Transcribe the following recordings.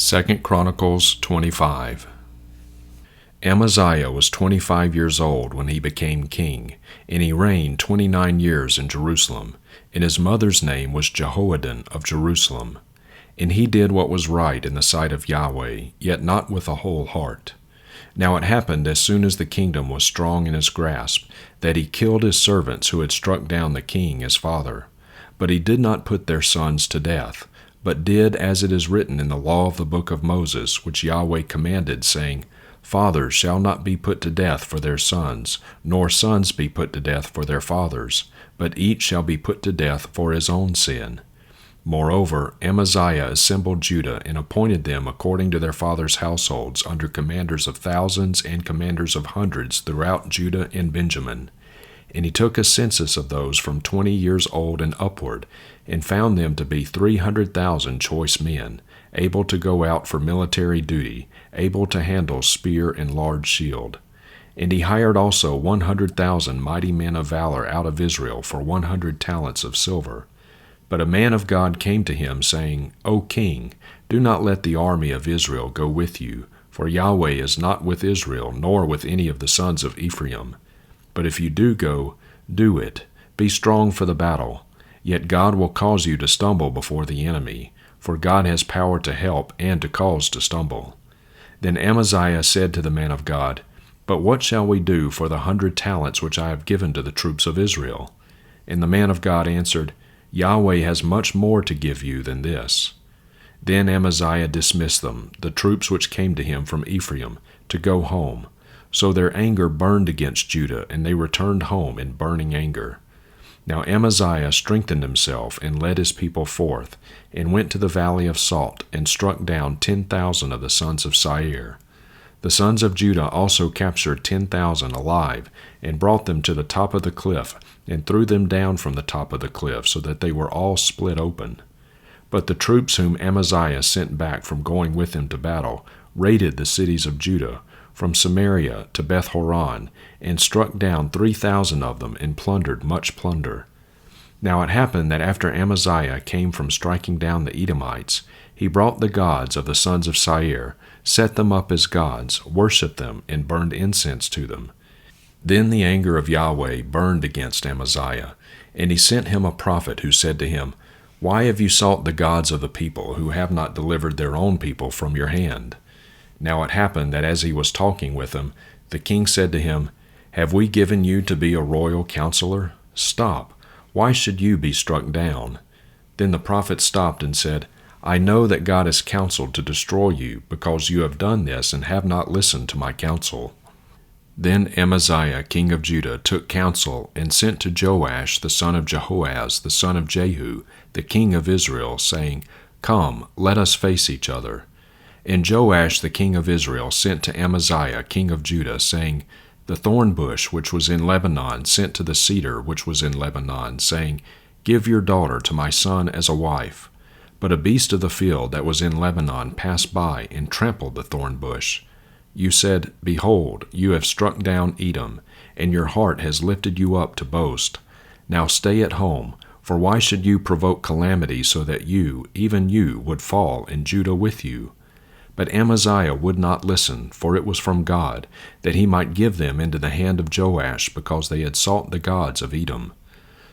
2 Chronicles 25. Amaziah was 25 years old when he became king, and he reigned 29 years in Jerusalem, and his mother's name was Jehoaddan of Jerusalem. And he did what was right in the sight of Yahweh, yet not with a whole heart. Now it happened, as soon as the kingdom was strong in his grasp, that he killed his servants who had struck down the king his father. But he did not put their sons to death, but did as it is written in the law of the book of Moses, which Yahweh commanded, saying, Fathers shall not be put to death for their sons, nor sons be put to death for their fathers, but each shall be put to death for his own sin. Moreover, Amaziah assembled Judah and appointed them according to their fathers' households under commanders of thousands and commanders of hundreds throughout Judah and Benjamin. And he took a census of those from 20 years old and upward, and found them to be 300,000 choice men, able to go out for military duty, able to handle spear and large shield. And he hired also 100,000 mighty men of valor out of Israel for 100 talents of silver. But a man of God came to him, saying, O king, do not let the army of Israel go with you, for Yahweh is not with Israel, nor with any of the sons of Ephraim. But if you do go, do it. Be strong for the battle. Yet God will cause you to stumble before the enemy, for God has power to help and to cause to stumble. Then Amaziah said to the man of God, But what shall we do for the 100 talents which I have given to the troops of Israel? And the man of God answered, Yahweh has much more to give you than this. Then Amaziah dismissed them, the troops which came to him from Ephraim, to go home. So their anger burned against Judah, and they returned home in burning anger. Now Amaziah strengthened himself and led his people forth, and went to the valley of Salt, and struck down 10,000 of the sons of Seir. The sons of Judah also captured 10,000 alive, and brought them to the top of the cliff, and threw them down from the top of the cliff, so that they were all split open. But the troops whom Amaziah sent back from going with him to battle raided the cities of Judah, from Samaria to Beth-horon, and struck down 3,000 of them, and plundered much plunder. Now it happened that after Amaziah came from striking down the Edomites, he brought the gods of the sons of Seir, set them up as gods, worshipped them, and burned incense to them. Then the anger of Yahweh burned against Amaziah, and he sent him a prophet who said to him, Why have you sought the gods of the people, who have not delivered their own people from your hand? Now it happened that as he was talking with him, the king said to him, Have we given you to be a royal counselor? Stop. Why should you be struck down? Then the prophet stopped and said, I know that God has counseled to destroy you, because you have done this and have not listened to my counsel. Then Amaziah king of Judah took counsel, and sent to Joash the son of Jehoahaz, the son of Jehu, the king of Israel, saying, Come, let us face each other. And Joash the king of Israel sent to Amaziah king of Judah, saying, The thorn bush which was in Lebanon sent to the cedar which was in Lebanon, saying, Give your daughter to my son as a wife. But a beast of the field that was in Lebanon passed by, and trampled the thorn bush. You said, Behold, you have struck down Edom, and your heart has lifted you up to boast. Now stay at home, for why should you provoke calamity so that you, even you, would fall, and Judah with you? But Amaziah would not listen, for it was from God, that he might give them into the hand of Joash, because they had sought the gods of Edom.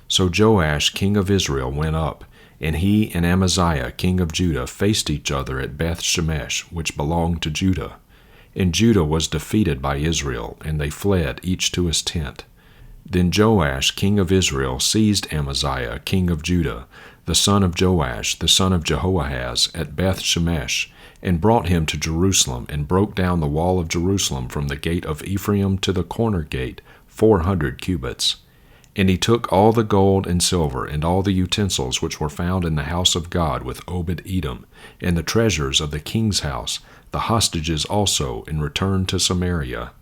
So Joash king of Israel went up, and he and Amaziah king of Judah faced each other at Beth-shemesh, which belonged to Judah. And Judah was defeated by Israel, and they fled each to his tent. Then Joash king of Israel seized Amaziah king of Judah, the son of Joash, the son of Jehoahaz, at Beth-shemesh, and brought him to Jerusalem, and broke down the wall of Jerusalem from the gate of Ephraim to the corner gate, 400 cubits. And he took all the gold and silver, and all the utensils which were found in the house of God with Obed-Edom, and the treasures of the king's house, the hostages also, and returned to Samaria.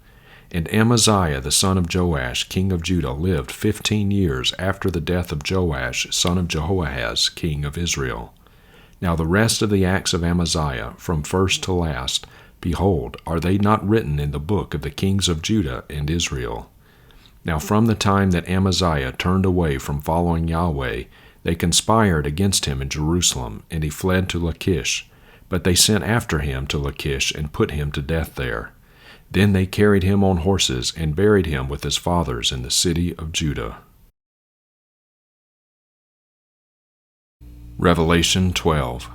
And Amaziah the son of Joash king of Judah lived 15 years after the death of Joash son of Jehoahaz king of Israel. Now the rest of the acts of Amaziah, from first to last, behold, are they not written in the book of the kings of Judah and Israel? Now from the time that Amaziah turned away from following Yahweh, they conspired against him in Jerusalem, and he fled to Lachish. But they sent after him to Lachish and put him to death there. Then they carried him on horses and buried him with his fathers in the city of Judah. Revelation 12.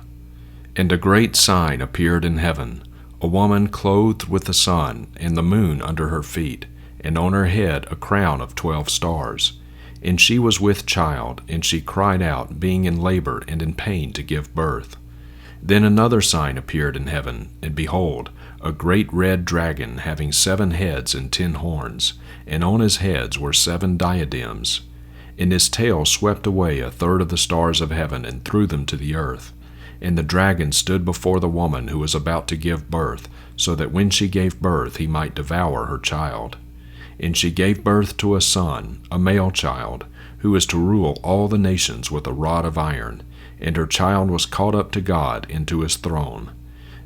And a great sign appeared in heaven, a woman clothed with the sun, and the moon under her feet, and on her head a crown of 12 stars. And she was with child, and she cried out, being in labor and in pain to give birth. Then another sign appeared in heaven, and behold, a great red dragon having 7 heads and 10 horns, and on his heads were 7 diadems. And his tail swept away 1/3 of the stars of heaven and threw them to the earth. And the dragon stood before the woman who was about to give birth, so that when she gave birth he might devour her child. And she gave birth to a son, a male child, who is to rule all the nations with a rod of iron, and her child was caught up to God into his throne.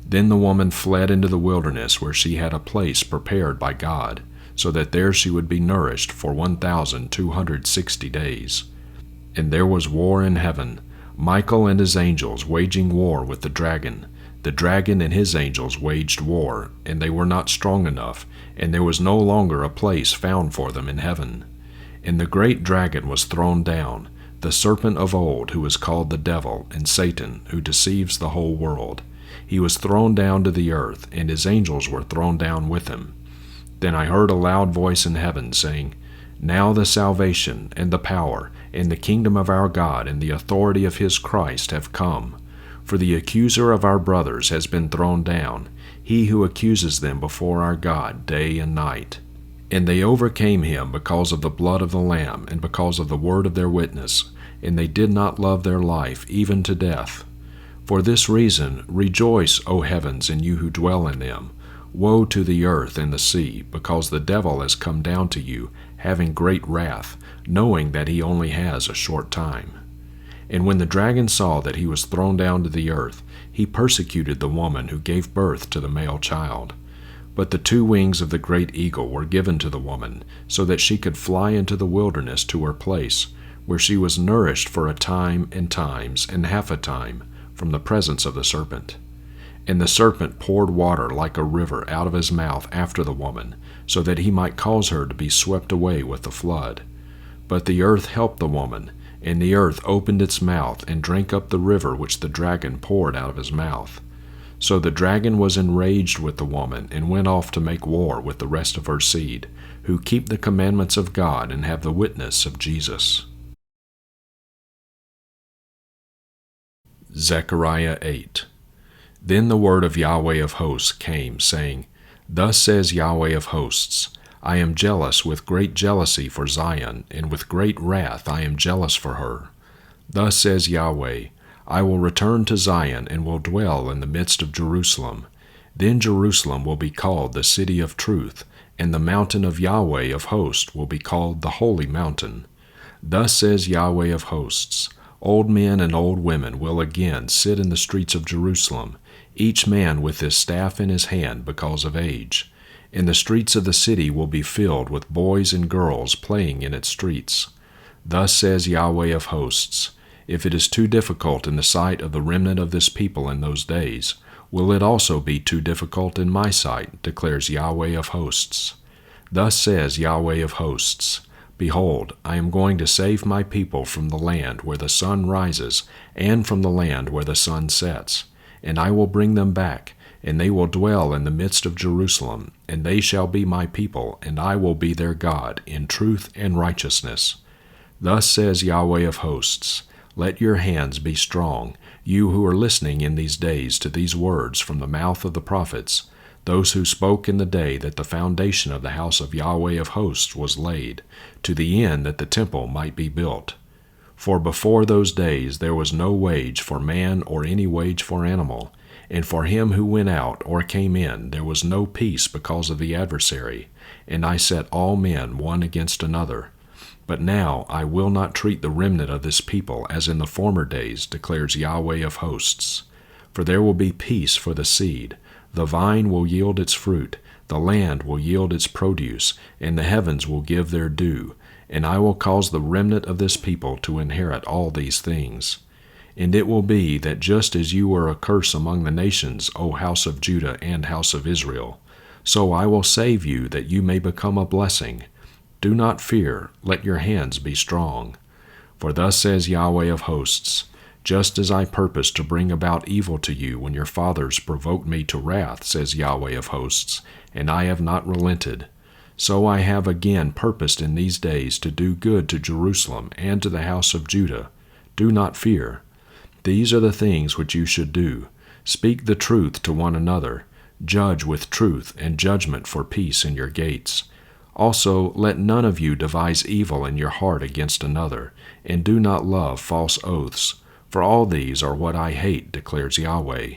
Then the woman fled into the wilderness, where she had a place prepared by God, so that there she would be nourished for 1,260 days. And there was war in heaven, Michael and his angels waging war with the dragon. The dragon and his angels waged war, and they were not strong enough, and there was no longer a place found for them in heaven. And the great dragon was thrown down, the serpent of old, who is called the devil and Satan, who deceives the whole world. He was thrown down to the earth, and his angels were thrown down with him. Then I heard a loud voice in heaven, saying, Now the salvation, and the power, and the kingdom of our God, and the authority of his Christ have come. For the accuser of our brothers has been thrown down, he who accuses them before our God day and night. And they overcame him because of the blood of the Lamb, and because of the word of their witness, and they did not love their life even to death. For this reason rejoice, O heavens, and you who dwell in them. Woe to the earth and the sea, because the devil has come down to you, having great wrath, knowing that he only has a short time. And when the dragon saw that he was thrown down to the earth, he persecuted the woman who gave birth to the male child. But the 2 wings of the great eagle were given to the woman, so that she could fly into the wilderness to her place, where she was nourished for a time and times and half a time from the presence of the serpent. And the serpent poured water like a river out of his mouth after the woman, so that he might cause her to be swept away with the flood. But the earth helped the woman, and the earth opened its mouth and drank up the river which the dragon poured out of his mouth. So the dragon was enraged with the woman, and went off to make war with the rest of her seed, who keep the commandments of God and have the witness of Jesus. Zechariah 8. Then the word of Yahweh of hosts came, saying, Thus says Yahweh of hosts, I am jealous with great jealousy for Zion, and with great wrath I am jealous for her. Thus says Yahweh, I will return to Zion, and will dwell in the midst of Jerusalem. Then Jerusalem will be called the city of truth, and the mountain of Yahweh of hosts will be called the holy mountain. Thus says Yahweh of hosts, Old men and old women will again sit in the streets of Jerusalem, each man with his staff in his hand because of age. And the streets of the city will be filled with boys and girls playing in its streets. Thus says Yahweh of hosts, If it is too difficult in the sight of the remnant of this people in those days, will it also be too difficult in my sight, declares Yahweh of hosts. Thus says Yahweh of hosts, Behold, I am going to save my people from the land where the sun rises, and from the land where the sun sets. And I will bring them back, and they will dwell in the midst of Jerusalem, and they shall be my people, and I will be their God, in truth and righteousness. Thus says Yahweh of hosts, Let your hands be strong, you who are listening in these days to these words from the mouth of the prophets, those who spoke in the day that the foundation of the house of Yahweh of hosts was laid, to the end that the temple might be built. For before those days there was no wage for man or any wage for animal, and for him who went out or came in there was no peace because of the adversary, and I set all men one against another. But now I will not treat the remnant of this people as in the former days, declares Yahweh of hosts. For there will be peace for the seed, the vine will yield its fruit, the land will yield its produce, and the heavens will give their due, and I will cause the remnant of this people to inherit all these things. And it will be that just as you were a curse among the nations, O house of Judah and house of Israel, so I will save you that you may become a blessing. Do not fear, let your hands be strong. For thus says Yahweh of hosts, just as I purposed to bring about evil to you when your fathers provoked me to wrath, says Yahweh of hosts, and I have not relented, so I have again purposed in these days to do good to Jerusalem and to the house of Judah. Do not fear. These are the things which you should do. Speak the truth to one another. Judge with truth and judgment for peace in your gates. Also, let none of you devise evil in your heart against another, and do not love false oaths, for all these are what I hate, declares Yahweh.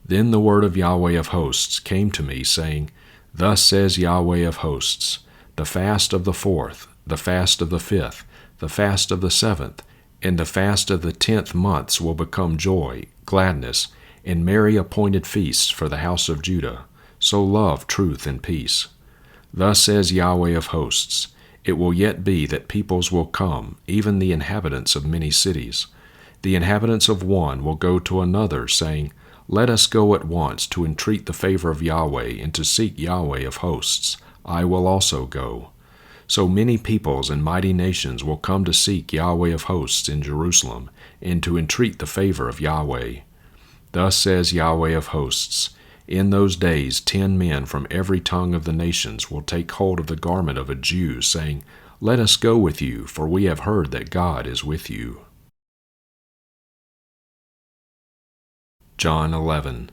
Then the word of Yahweh of hosts came to me, saying, Thus says Yahweh of hosts, the fast of the 4th, the fast of the 5th, the fast of the 7th, and the fast of the 10th months will become joy, gladness, and merry appointed feasts for the house of Judah. So love truth and peace. Thus says Yahweh of hosts, it will yet be that peoples will come, even the inhabitants of many cities. The inhabitants of one will go to another, saying, Let us go at once to entreat the favor of Yahweh and to seek Yahweh of hosts. I will also go. So many peoples and mighty nations will come to seek Yahweh of hosts in Jerusalem, and to entreat the favor of Yahweh. Thus says Yahweh of hosts, In those days 10 men from every tongue of the nations will take hold of the garment of a Jew, saying, Let us go with you, for we have heard that God is with you. John 11.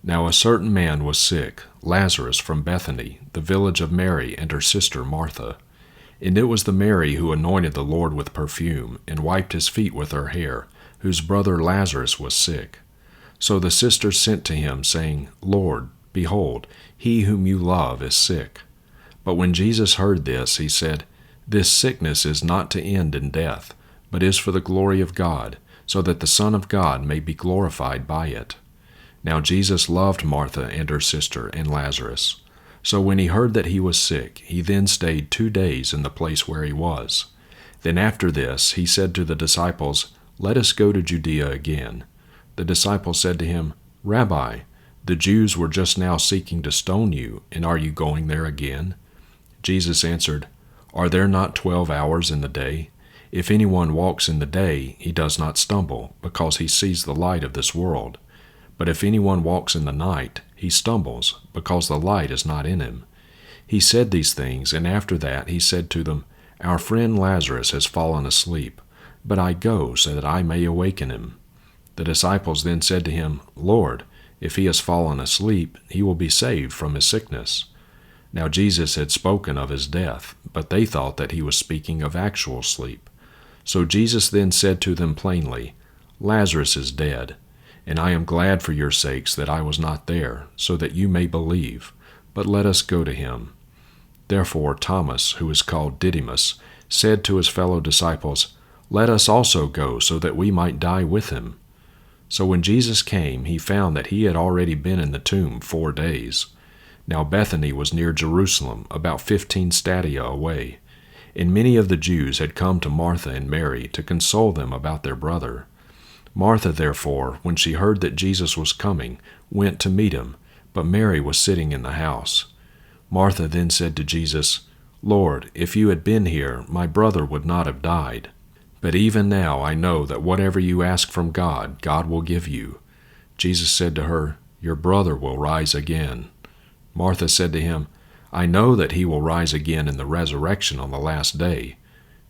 Now a certain man was sick, Lazarus from Bethany, the village of Mary and her sister Martha. And it was the Mary who anointed the Lord with perfume, and wiped his feet with her hair, whose brother Lazarus was sick. So the sisters sent to him, saying, Lord, behold, he whom you love is sick. But when Jesus heard this, he said, This sickness is not to end in death, but is for the glory of God, so that the Son of God may be glorified by it. Now Jesus loved Martha and her sister and Lazarus. So when he heard that he was sick, he then stayed 2 days in the place where he was. Then after this he said to the disciples, Let us go to Judea again. The disciples said to him, Rabbi, the Jews were just now seeking to stone you, and are you going there again? Jesus answered, Are there not 12 hours in the day? If anyone walks in the day, he does not stumble, because he sees the light of this world. But if anyone walks in the night, he stumbles, because the light is not in him. He said these things, and after that he said to them, Our friend Lazarus has fallen asleep, but I go so that I may awaken him. The disciples then said to him, Lord, if he has fallen asleep, he will be saved from his sickness. Now Jesus had spoken of his death, but they thought that he was speaking of actual sleep. So Jesus then said to them plainly, Lazarus is dead, and I am glad for your sakes that I was not there, so that you may believe. But let us go to him. Therefore Thomas, who is called Didymus, said to his fellow disciples, Let us also go, so that we might die with him. So when Jesus came, he found that he had already been in the tomb 4 days. Now Bethany was near Jerusalem, about 15 stadia away, and many of the Jews had come to Martha and Mary to console them about their brother. Martha, therefore, when she heard that Jesus was coming, went to meet him, but Mary was sitting in the house. Martha then said to Jesus, Lord, if you had been here, my brother would not have died. But even now I know that whatever you ask from God, God will give you. Jesus said to her, Your brother will rise again. Martha said to him, I know that he will rise again in the resurrection on the last day.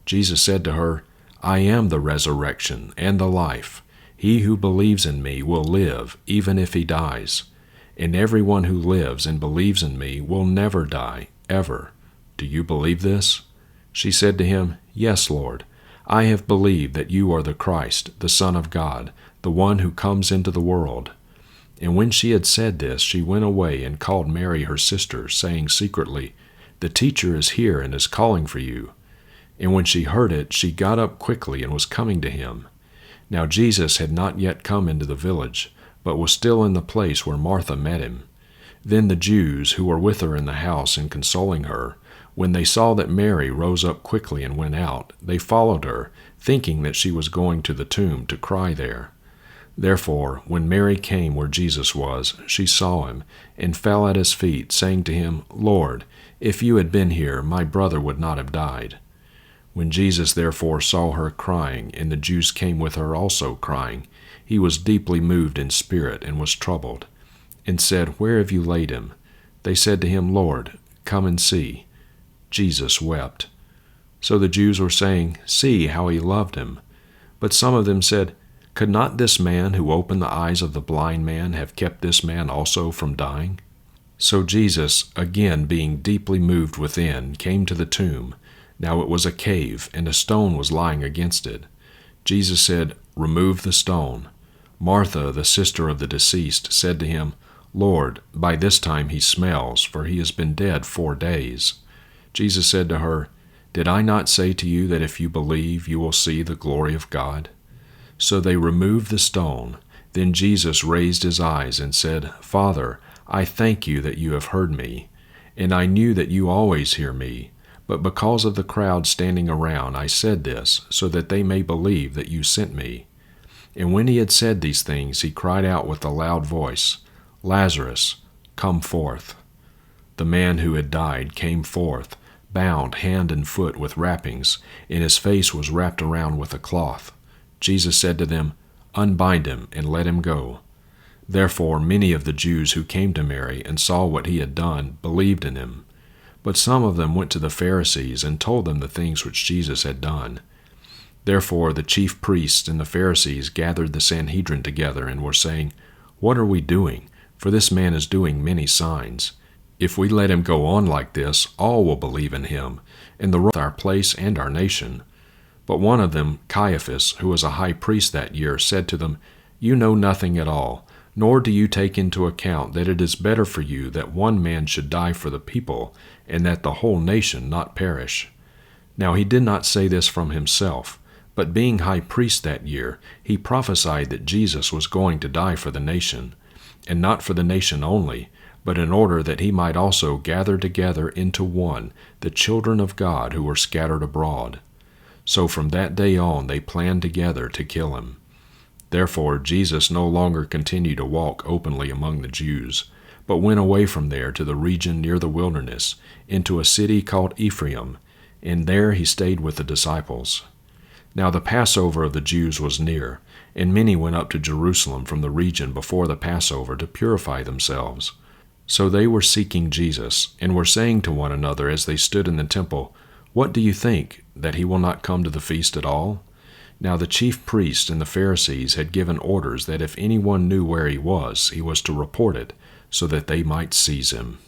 Jesus said to her, I am the resurrection and the life. He who believes in me will live, even if he dies. And everyone who lives and believes in me will never die, ever. Do you believe this? She said to him, Yes, Lord. I have believed that you are the Christ, the Son of God, the one who comes into the world. And when she had said this, she went away and called Mary her sister, saying secretly, The teacher is here and is calling for you. And when she heard it, she got up quickly and was coming to him. Now Jesus had not yet come into the village, but was still in the place where Martha met him. Then the Jews who were with her in the house and consoling her, when they saw that Mary rose up quickly and went out, they followed her, thinking that she was going to the tomb to cry there. Therefore, when Mary came where Jesus was, she saw him, and fell at his feet, saying to him, Lord, if you had been here, my brother would not have died. When Jesus therefore saw her crying, and the Jews came with her also crying, he was deeply moved in spirit, and was troubled, and said, Where have you laid him? They said to him, Lord, come and see. Jesus wept. So the Jews were saying, See how he loved him. But some of them said, Could not this man who opened the eyes of the blind man have kept this man also from dying? So Jesus, again being deeply moved within, came to the tomb. Now it was a cave, and a stone was lying against it. Jesus said, Remove the stone. Martha, the sister of the deceased, said to him, Lord, by this time he smells, for he has been dead 4 days. Jesus said to her, Did I not say to you that if you believe, you will see the glory of God? So they removed the stone. Then Jesus raised his eyes and said, Father, I thank you that you have heard me, and I knew that you always hear me. But because of the crowd standing around, I said this, so that they may believe that you sent me. And when he had said these things, he cried out with a loud voice, Lazarus, come forth. The man who had died came forth, bound hand and foot with wrappings, and his face was wrapped around with a cloth. Jesus said to them, Unbind him and let him go. Therefore many of the Jews who came to Mary and saw what he had done believed in him. But some of them went to the Pharisees and told them the things which Jesus had done. Therefore the chief priests and the Pharisees gathered the Sanhedrin together and were saying, What are we doing? For this man is doing many signs. If we let him go on like this, all will believe in him, and the rest of our place and our nation. But one of them, Caiaphas, who was a high priest that year, said to them, You know nothing at all, nor do you take into account that it is better for you that one man should die for the people, and that the whole nation not perish. Now he did not say this from himself, but being high priest that year, he prophesied that Jesus was going to die for the nation, and not for the nation only, but in order that he might also gather together into one the children of God who were scattered abroad. So from that day on they planned together to kill him. Therefore Jesus no longer continued to walk openly among the Jews, but went away from there to the region near the wilderness, into a city called Ephraim, and there he stayed with the disciples. Now the Passover of the Jews was near, and many went up to Jerusalem from the region before the Passover to purify themselves. So they were seeking Jesus, and were saying to one another as they stood in the temple, What do you think, that he will not come to the feast at all? Now the chief priests and the Pharisees had given orders that if anyone knew where he was to report it, so that they might seize him.